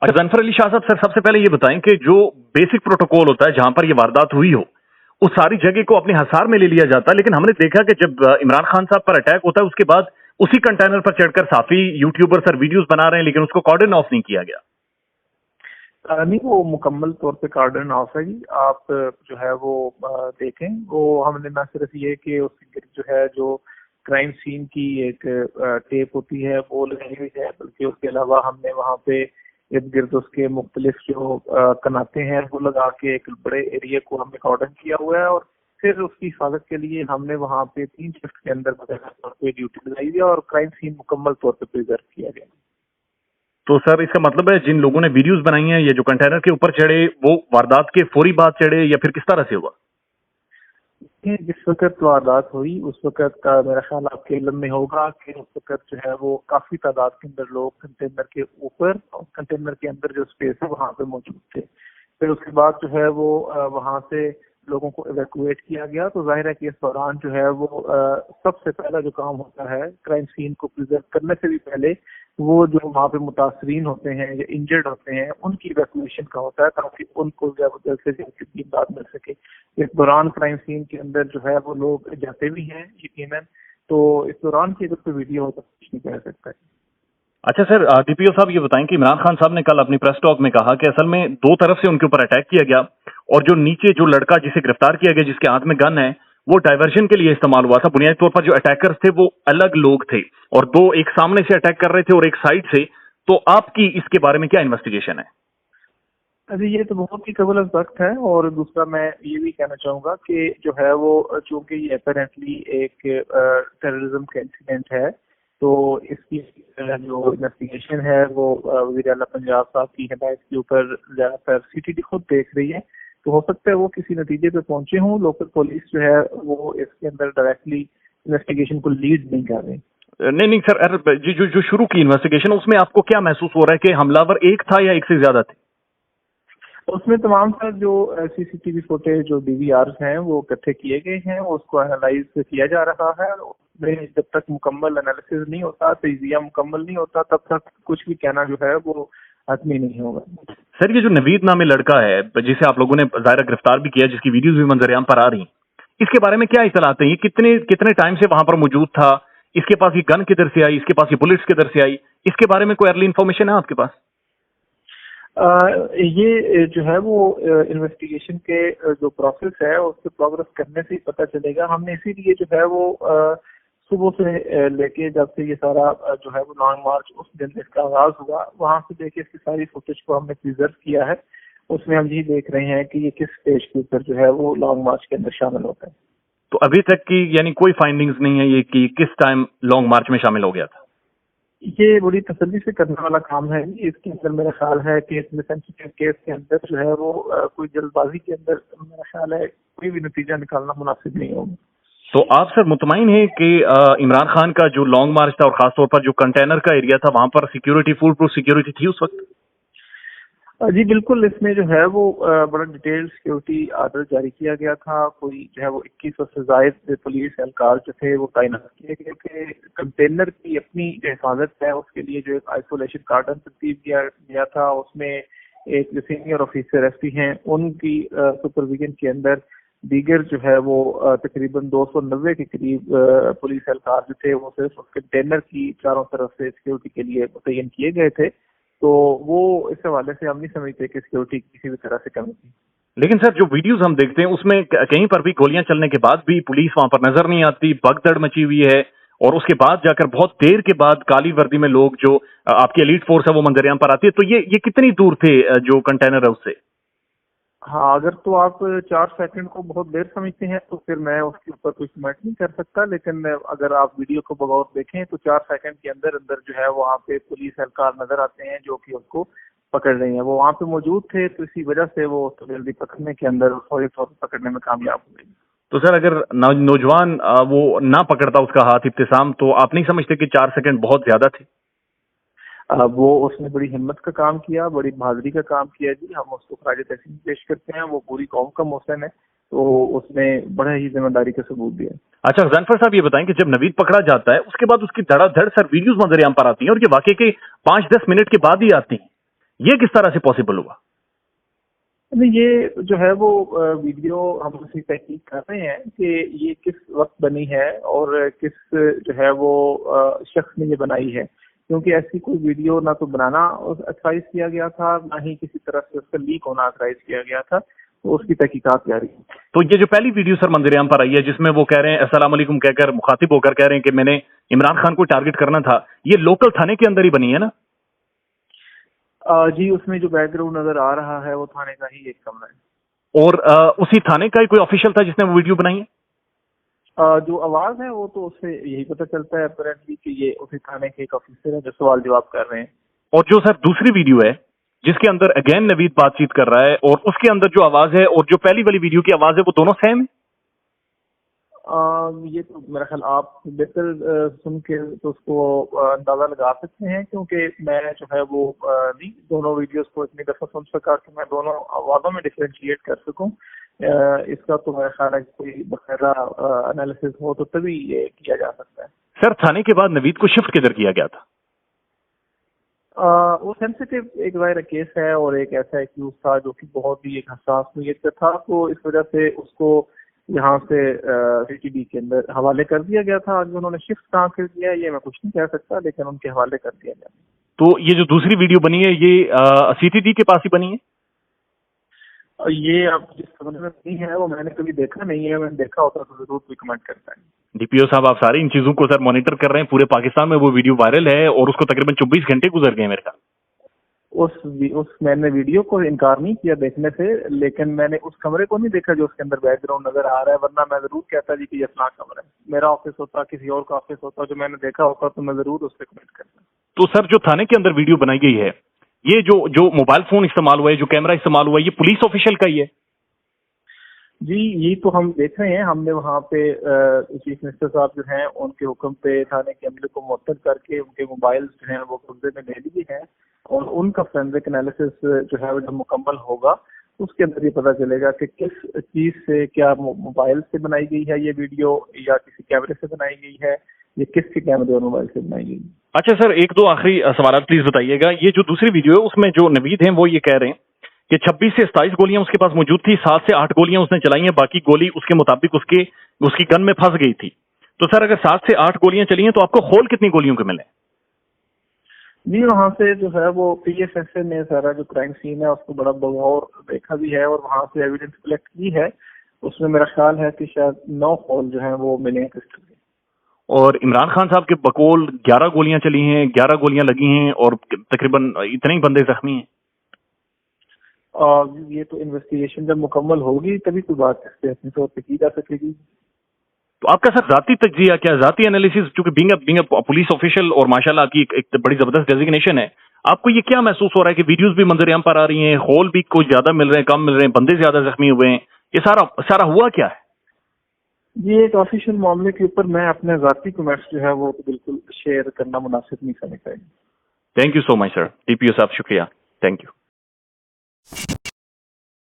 अच्छा जनफर अली शाह साहब, सर सबसे पहले ये बताएं कि जो बेसिक प्रोटोकॉल होता है जहां पर ये वारदात हुई हो, उस सारी जगह को अपने हसार में ले लिया जाता है, लेकिन हमने देखा कि जब इमरान खान साहब पर अटैक होता है उसके बाद उसी कंटेनर पर चढ़कर साफी यूट्यूबर सर वीडियोस बना रहे हैं, लेकिन उसको कॉर्डन ऑफ नहीं किया गया। नहीं, वो मुकम्मल तौर पे कार्डन ऑफ है जी। आप जो है वो देखें, वो हमने ना सिर्फ ये कि उसके जो है जो क्राइम सीन की एक टेप होती है वो लगाई हुई है, बल्कि उसके अलावा हमने वहाँ पे इर्द गिर्द उसके मुख्तलिफ जो कनाते हैं वो लगा के एक बड़े एरिया को हमने कॉर्डन किया हुआ है, और फिर उसकी हिफाजत के लिए हमने वहाँ पे 3 शिफ्ट के अंदर बकायदा तौर पे ड्यूटी लगाई हुई है और क्राइम सीन मुकम्मल तौर पे प्रिजर्व किया गया। तो सर इसका मतलब है जिन लोगों ने वीडियोस बनाई हैं, ये जो कंटेनर के ऊपर चढ़े वो वारदात के फौरी बाद चढ़े या फिर किस तरह से हुआ? जिस वक्त वारदात हुई उस वक्त का मेरा ख्याल आपके इल्म में होगा कि उस वक्त जो है वो काफी तादाद के अंदर लोग कंटेनर के ऊपर और कंटेनर के अंदर जो स्पेस है वहाँ पे मौजूद थे। फिर उसके बाद जो है वो वहाँ से लोगों को इवैक्यूएट किया गया। तो जाहिर है कि इस दौरान जो है वो सबसे पहला जो काम होता है क्राइम सीन को प्रिजर्व करने से भी पहले वो जो वहाँ पे मुतासरीन होते हैं या इंजर्ड होते हैं उनकी इवैक्यूएशन का होता है, ताकि उनको जल्द से जल्द की इमदाद मिल सके। इस दौरान क्राइम सीन के अंदर जो है वो लोग जाते भी हैं यकीनन, तो इस दौरान की अगर कोई वीडियो हो तो कुछ नहीं कह सकता है। अच्छा सर, डीपीओ साहब ये बताएं कि इमरान खान साहब ने कल अपनी प्रेस टॉक में कहा कि असल में दो तरफ से उनके ऊपर अटैक किया गया और जो नीचे जो लड़का जिसे गिरफ्तार किया गया जिसके हाथ में गन है वो डाइवर्जन के लिए इस्तेमाल हुआ था। बुनियादी तौर पर जो अटैकर्स थे वो अलग लोग थे और दो एक सामने से अटैक कर रहे थे और एक साइड से। तो आपकी इसके बारे में क्या इन्वेस्टिगेशन है? अभी ये तो बहुत ही कबल वक्त है, और दूसरा मैं ये भी कहना चाहूंगा कि जो है वो चूंकि ये अपेरेंटली एक टेररिज्म का इंसिडेंट है, तो इसकी जो इन्वेस्टिगेशन है वो वज़ीर आला पंजाब साहब की हिदायत के ऊपर ज्यादातर सीटीडी खुद देख रही है। तो हो सकता है वो किसी नतीजे पे पहुंचे हों। लोकल पुलिस जो है वो इसके अंदर डायरेक्टली इन्वेस्टिगेशन को लीड नहीं कर रही। नहीं सर, जो शुरू की इन्वेस्टिगेशन उसमें आपको क्या महसूस हो रहा है कि हमलावर एक था या एक से ज्यादा थे? उसमें तमाम तर जो सीसीटीवी फुटेज जो डीवीआर हैं वो इकट्ठे किए गए हैं, उसको एनालाइज किया जा रहा है। उसमें जब तक मुकम्मल एनालिसिस नहीं होता, तजिया मुकम्मल नहीं होता, तब तक कुछ भी कहना जो है वो हतमी नहीं होगा। सर ये जो नवीद नामी लड़का है जिसे आप लोगों ने ज़ाहिर गिरफ्तार भी किया, जिसकी वीडियोस भी मंजर-ए-आम पर आ रही हैं, इसके बारे में क्या इत्तलात हैं? ये कितने टाइम से वहां पर मौजूद था? इसके पास ये गन किधर से आई? इसके पास ये बुलेट्स किधर से आई? इसके बारे में कोई अर्ली इन्फॉर्मेशन है आपके पास? ये जो है वो इन्वेस्टिगेशन के जो प्रोसेस है उससे प्रोग्रेस करने से ही पता चलेगा। हमने इसीलिए जो है वो सुबह से लेके जब से ये सारा जो है वो लॉन्ग मार्च उस दिन इसका आगाज हुआ, वहां से लेके इसकी सारी फुटेज को हमने प्रिजर्व किया है। उसमें हम ये देख रहे हैं कि ये किस स्टेज के ऊपर जो है वो लॉन्ग मार्च के अंदर शामिल होता है। तो अभी तक की यानी कोई फाइंडिंग्स नहीं है ये कि किस टाइम लॉन्ग मार्च में शामिल हो गया था? ये बड़ी तसल्ली से करने वाला काम है। इसके अंदर मेरा ख्याल है कि इसमें सेंसिटिव केस के अंदर जो है वो कोई जल्दबाजी के अंदर मेरा ख्याल है कोई भी नतीजा निकालना मुनासिब नहीं होगा। तो आप सर मुतमईन हैं कि इमरान खान का जो लॉन्ग मार्च था और खासतौर पर जो कंटेनर का एरिया था वहां पर सिक्योरिटी, फुल प्रूफ सिक्योरिटी थी उस वक्त? जी बिल्कुल, इसमें जो है वो बड़ा डिटेल सिक्योरिटी आर्डर जारी किया गया था। कोई जो है वो 2100 से जायद पुलिस एहलकार जो थे वो तैनात किए गए थे। कंटेनर की अपनी जो हिफाजत है उसके लिए जो एक आइसोलेशन कार्डन तरतीब किया गया था, उसमें एक जो सीनियर ऑफिसर एसपी हैं उनकी सुपरविजन के अंदर दीगर जो है वो तकरीबन 290 के करीब पुलिस एहलकार जो थे वो सिर्फ कंटेनर की चारों तरफ से सिक्योरिटी के लिए मुतय्यन किए गए थे। तो वो इस हवाले से हम नहीं समझते कि सिक्योरिटी किसी भी तरह से कमी थी। लेकिन सर जो वीडियोस हम देखते हैं उसमें कहीं पर भी गोलियां चलने के बाद भी पुलिस वहां पर नजर नहीं आती, भगदड़ मची हुई है और उसके बाद जाकर बहुत देर के बाद काली वर्दी में लोग जो आपकी एलीट फोर्स है वो मंजर-ए-आम पर आती है। तो ये कितनी दूर थे जो कंटेनर है उससे? हाँ, अगर तो आप 4 सेकंड को बहुत देर समझते हैं तो फिर मैं उसके ऊपर कोई कमेंट नहीं कर सकता, लेकिन अगर आप वीडियो को बगौर देखें तो 4 सेकंड के अंदर अंदर जो है वहाँ पे पुलिस एहलकार नजर आते हैं जो कि उसको पकड़ रहे हैं। वो वहाँ पे मौजूद थे तो इसी वजह से वो उसको जल्दी पकड़ने के अंदर फौरी तौर पर पकड़ने में कामयाब हो गई। तो सर अगर नौजवान वो ना पकड़ता उसका हाथ इब्तिसाम, तो आप नहीं समझते कि 4 सेकंड बहुत ज्यादा थे? वो उसने बड़ी हिम्मत का काम किया, बड़ी बहादुरी का काम किया जी। हम उसको खराज तहसीन पेश करते हैं। वो पूरी कौम का मोहसिन है, तो उसने बड़ा ही जिम्मेदारी का सबूत दिया। अच्छा जानफर साहब ये बताएं कि जब नवीद पकड़ा जाता है उसके बाद उसकी धड़ाधड़ सर वीडियोस मंजर-ए-आम पर आती हैं और ये वाकई के 5-10 मिनट के बाद ही आती हैं। یہ کس طرح سے پاسبل ہوا؟ نہیں، یہ جو ہے وہ ویڈیو ہم اسی تحقیق کر رہے ہیں کہ یہ کس وقت بنی ہے اور کس جو ہے وہ شخص نے یہ بنائی ہے، کیونکہ ایسی کوئی ویڈیو نہ تو بنانا اتھرائز کیا گیا تھا، نہ ہی کسی طرح سے اس کا لیک ہونا اتھرائز کیا گیا تھا، تو اس کی تحقیقات جاری ہیں۔ تو یہ جو پہلی ویڈیو سر منظر عام پر آئی ہے جس میں وہ کہہ رہے ہیں السلام علیکم کہہ کر مخاطب ہو کر کہہ رہے ہیں کہ میں نے عمران خان کو ٹارگٹ کرنا تھا، یہ لوکل تھانے کے اندر ہی بنی ہے نا؟ جی، اس میں جو بیک گراؤنڈ نظر آ رہا ہے وہ تھانے کا ہی ایک کمرہ ہے، اور اسی تھانے کا ہی کوئی آفیشل تھا جس نے وہ ویڈیو بنائی ہے؟ جو آواز ہے وہ تو اس سے یہی پتہ چلتا ہے اپیرنٹلی کہ یہ اسی تھانے کے ایک آفیسر ہیں جو سوال جواب کر رہے ہیں۔ اور جو سر دوسری ویڈیو ہے جس کے اندر اگین نوید بات چیت کر رہا ہے اور اس کے اندر جو آواز ہے اور جو پہلی والی ویڈیو کی آواز ہے وہ دونوں سیم ہے؟ یہ تو میرا خیال آپ بہتر سن کے تو اس کو اندازہ لگا سکتے ہیں، کیونکہ میں جو ہے وہ نہیں دونوں ویڈیوز کو اتنی دفعہ سن سکا کہ میں دونوں آوازوں میں ڈفرینشیٹ کر سکوں۔ اس کا تو میرا خیال ہے کہ کوئی باقاعدہ انالیسس ہو تو تبھی یہ کیا جا سکتا ہے۔ سر تھانے کے بعد نوید کو شفٹ کدھر کیا گیا تھا؟ وہ سینسیٹیو ایک ظاہر کیس ہے اور ایک ایسا ایکیوز تھا جو کہ بہت ہی ایک حساس نوعیت کا تھا، تو اس وجہ سے اس کو یہاں سے سی ٹی ڈی کے اندر حوالے کر دیا گیا تھا۔ آج انہوں نے شفٹ کہاں کر دیا یہ میں کچھ نہیں کہہ سکتا، لیکن ان کے حوالے کر دیا گیا۔ تو یہ جو دوسری ویڈیو بنی ہے یہ سی ٹی ڈی کے پاس ہی بنی ہے؟ یہ اب جس سمجھ میں نہیں ہے وہ میں نے کبھی دیکھا نہیں ہے، میں نے دیکھا ہوتا تو ضرور کوئی کمنٹ کرتا ہے۔ ڈی پی او صاحب آپ ساری ان چیزوں کو سر مانیٹر کر رہے ہیں، پورے پاکستان میں وہ ویڈیو وائرل ہے اور اس کو تقریباً 24 گھنٹے گزر گئے میرے خیال۔ میں نے ویڈیو کو انکار نہیں کیا دیکھنے سے، لیکن میں نے اس کمرے کو نہیں دیکھا جو اس کے اندر بیک گراؤنڈ نظر آ رہا ہے، ورنہ میں ضرور کہتا جی کہ یہ فلاں کمرہ ہے، میرا آفس ہوتا کسی اور کا آفس ہوتا جو میں نے دیکھا ہوتا تو میں ضرور اس سے کمنٹ کرتا۔ تو سر جو تھانے کے اندر ویڈیو بنائی گئی ہے یہ جو موبائل فون استعمال ہوا ہے، جو کیمرہ استعمال ہوا ہے، یہ پولیس آفیشل کا ہی ہے؟ جی یہی تو ہم دیکھ رہے ہیں، ہم نے وہاں پہ چیف منسٹر صاحب جو ہیں ان کے حکم پہ تھانے کے عملے کو معطل کر کے ان کے موبائل جو ہیں وہ قبضے میں لے لیے ہیں، اور ان کا فورینزک انالیسس جو ہے وہ جب مکمل ہوگا اس کے اندر یہ پتہ چلے گا کہ کس چیز سے، کیا موبائل سے بنائی گئی ہے یہ ویڈیو یا کسی کیمرے سے بنائی گئی ہے، یہ کس کے کیمرے اور موبائل سے بنائی گئی۔ اچھا سر، ایک دو آخری سوالات پلیز بتائیے گا۔ یہ جو دوسری ویڈیو ہے اس میں جو نوید ہیں وہ یہ کہہ رہے ہیں کہ 26 سے 27 گولیاں اس کے پاس موجود تھی، 7 سے 8 گولیاں اس نے چلائی ہیں، باقی گولی اس کے مطابق اس کی گن میں پھنس گئی تھی۔ تو سر اگر 7 سے 8 گولیاں چلی ہیں تو آپ کو خول کتنی گولیوں کے ملے؟ جی وہاں سے جو ہے وہ پی ایف ایس اے نے سارا جو کرائم سین ہے اس کو بڑا بغور دیکھا بھی ہے اور وہاں سے ایویڈنس کلیکٹ کی ہے، اس میں میرا خیال ہے کہ شاید 9 خول جو ہیں وہ ملے ہیں پسٹل کے۔ اور عمران خان صاحب کے بقول 11 گولیاں چلی ہیں، 11 گولیاں لگی ہیں اور تقریباً اتنے ہی بندے زخمی ہیں۔ یہ تو انویسٹیگیشن جب مکمل ہوگی تبھی کوئی بات اس پہ اپنی طور پہ کی جا سکے گی۔ تو آپ کا سر ذاتی تجزیہ کیا، ذاتی انالیسس، چونکہ بینگ اے پولیس آفیشل اور ماشاءاللہ آپ کی ایک بڑی زبردست ڈیزگنیشن ہے، آپ کو یہ کیا محسوس ہو رہا ہے کہ ویڈیوز بھی منظر عام پر آ رہی ہیں، خول بھی کچھ زیادہ مل رہے ہیں، کم مل رہے ہیں، بندے زیادہ زخمی ہوئے ہیں، یہ سارا ہوا کیا ہے؟ یہ ایک آفیشیل معاملے کے اوپر میں اپنے ذاتی کمنٹس جو ہے وہ بالکل شیئر کرنا مناسب نہیں سمجھتا۔ Thank you so much sir, D P O صاحب شکریہ، تھینک یو۔